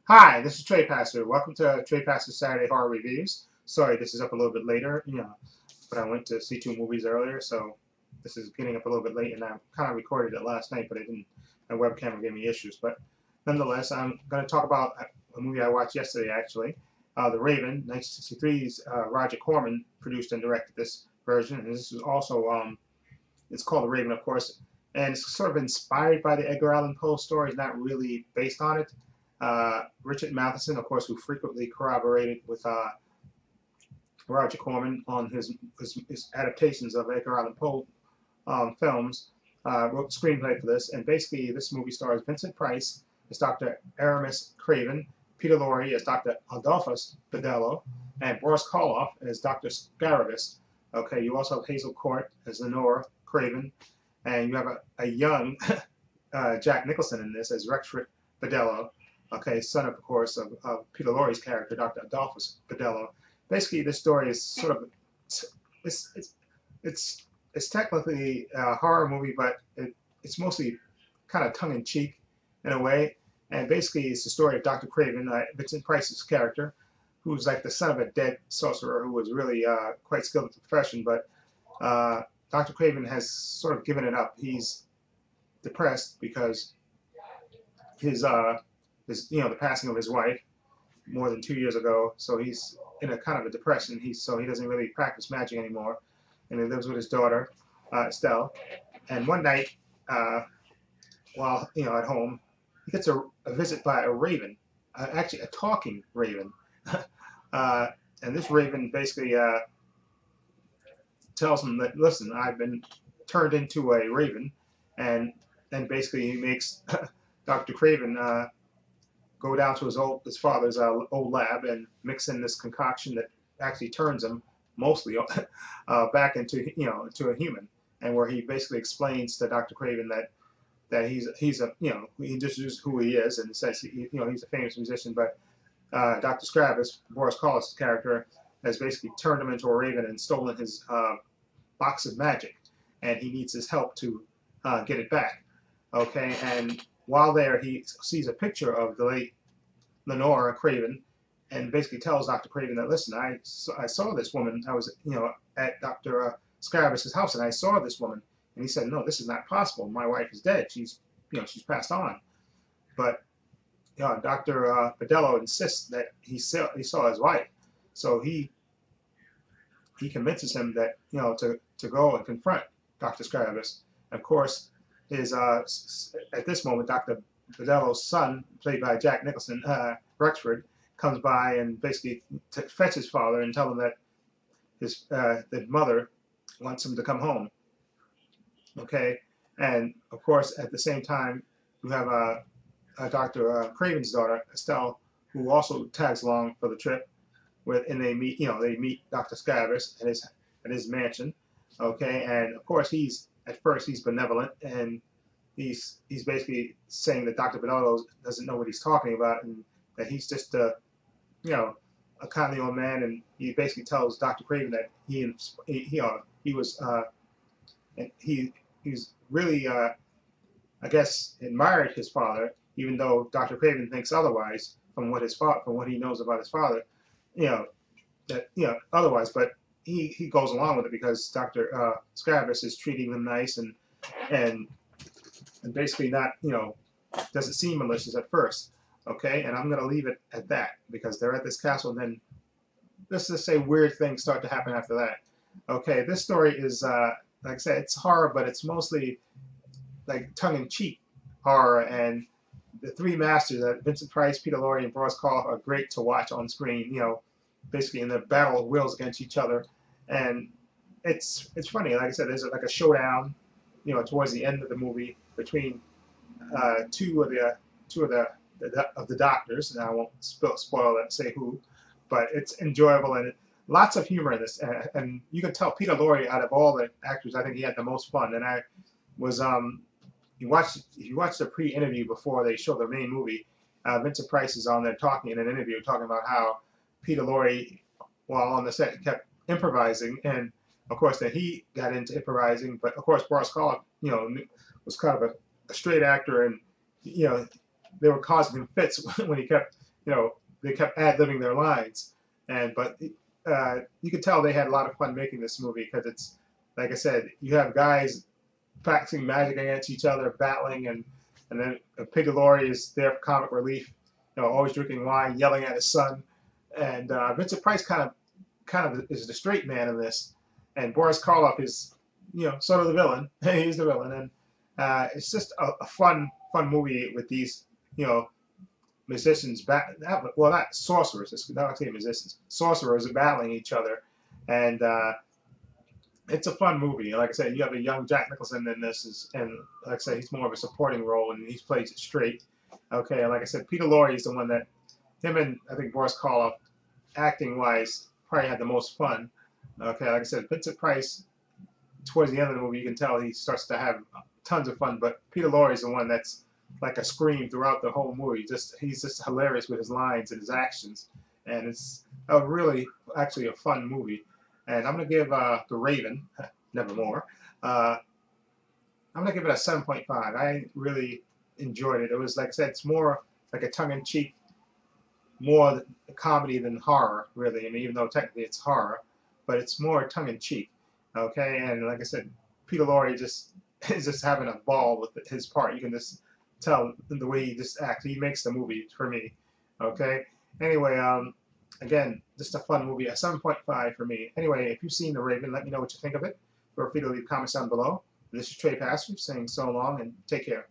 Hi, this is Trepacer. Welcome to Trepacer Saturday Horror Reviews. Sorry, this is up a little bit later, but I went to see two movies earlier, so this is getting up a little bit late, and I kind of recorded it last night, but it didn't. My webcam gave me issues. But nonetheless, I'm going to talk about a movie I watched yesterday, actually. The Raven, 1963's Roger Corman produced and directed this version, and this is also, it's called The Raven, of course, and it's sort of inspired by the Edgar Allan Poe story. It's not really based on it. Richard Matheson, of course, who frequently corroborated with Roger Corman on his adaptations of Edgar Allan Poe films, wrote the screenplay for this. And basically, this movie stars Vincent Price as Dr. Aramis Craven, Peter Lorre as Dr. Adolphus Bederlo, and Boris Karloff as Dr. Scaravis. Okay, you also have Hazel Court as Lenore Craven, and you have a young Jack Nicholson in this as Rexford Bederlo. Okay, son of course of Peter Lorre's character, Dr. Adolphus Bederlo. Basically, this story is sort of it's technically a horror movie, but it's mostly kind of tongue-in-cheek in a way. And basically, it's the story of Dr. Craven, Vincent Price's character, who's like the son of a dead sorcerer who was really quite skilled at the profession. But Dr. Craven has sort of given it up. He's depressed because the passing of his wife more than 2 years ago, so he's in a kind of a depression. So he doesn't really practice magic anymore, and he lives with his daughter, Estelle. And one night, while at home, he gets a visit by a raven, actually a talking raven, and this raven basically tells him that, listen, I've been turned into a raven, and basically he makes Dr. Craven go down to his father's old lab and mix in this concoction that actually turns him mostly back into a human, and where he basically explains to Dr. Craven that he's a he just is who he is, and says he's a famous musician, but Dr. Scravis, Boris Karloff's character, has basically turned him into a raven and stolen his box of magic, and he needs his help to get it back. Okay, and while there, he sees a picture of the late Lenore Craven, and basically tells Dr. Craven that, listen, I saw this woman. I was, at Dr. Scaravis's house, and I saw this woman. And he said, no, this is not possible. My wife is dead. She's passed on. But Dr. Bederlo insists that he saw his wife. So he convinces him that to go and confront Dr. Scaravis. Of course, his at this moment, Dr. Bederlo's son, played by Jack Nicholson, Rexford, comes by and basically fetch his father and tell him that his mother wants him to come home. Okay, and of course, at the same time, you have Dr. Craven's daughter, Estelle, who also tags along for the trip, and they meet Dr. Scaravis at his mansion. Okay, and of course at first he's benevolent, and he's basically saying that Dr. Bederlo doesn't know what he's talking about, and that he's just a kindly old man, and he basically tells Dr. Craven that he's really I guess admired his father, even though Dr. Craven thinks otherwise from what he knows about his father, otherwise, but he goes along with it because Dr. Scaravis is treating him nice and basically not, doesn't seem malicious at first. Okay, and I'm going to leave it at that because they're at this castle, and then let's just say weird things start to happen after that. Okay, this story is, like I said, it's horror, but it's mostly like tongue-in-cheek horror, and the three masters, Vincent Price, Peter Lorre, and Boris Karloff, are great to watch on screen, basically in the battle of wills against each other. And it's funny, like I said, there's like a showdown, towards the end of the movie between two of the doctors, and I won't spoil that, say who, but it's enjoyable and lots of humor in this, and you can tell Peter Lorre, out of all the actors, I think he had the most fun. And I was if you watch the pre-interview before they show the main movie, Vincent Price is on there talking in an interview, talking about how Peter Lorre, while on the set, kept improvising, and of course that he got into improvising, but of course Boris Karloff, was kind of a straight actor, and they were causing him fits when he kept they kept ad-libbing their lines, but you could tell they had a lot of fun making this movie because it's, like I said, you have guys practicing magic against each other, battling, and then Peter Lorre is there for comic relief, always drinking wine, yelling at his son, and Vincent Price kind of is the straight man in this, and Boris Karloff is, sort of the villain. He's the villain, and it's just a fun movie with these, musicians, well, not sorcerers, not say musicians, sorcerers battling each other, and it's a fun movie. Like I said, you have a young Jack Nicholson in this, and like I said, he's more of a supporting role, and he plays it straight. Okay, and like I said, Peter Lorre is the one that, him and I think Boris Karloff, acting-wise, probably had the most fun. Okay, like I said, Vincent Price, towards the end of the movie, you can tell he starts to have tons of fun, but Peter Lorre is the one that's like a scream throughout the whole movie. He's just hilarious with his lines and his actions, and it's actually a fun movie. And I'm gonna give The Raven, Nevermore. I'm gonna give it a 7.5. I really enjoyed it. It was, like I said, it's more like a tongue-in-cheek, more comedy than horror, really. I mean, even though technically it's horror, but it's more tongue-in-cheek. Okay, and like I said, Peter Lorre is just having a ball with his part. You can just tell the way he just acts. He makes the movie for me. Okay. Anyway, again, just a fun movie. A 7.5 for me. Anyway, if you've seen The Raven, let me know what you think of it. Feel free to leave comments down below. This is Trepacer saying so long and take care.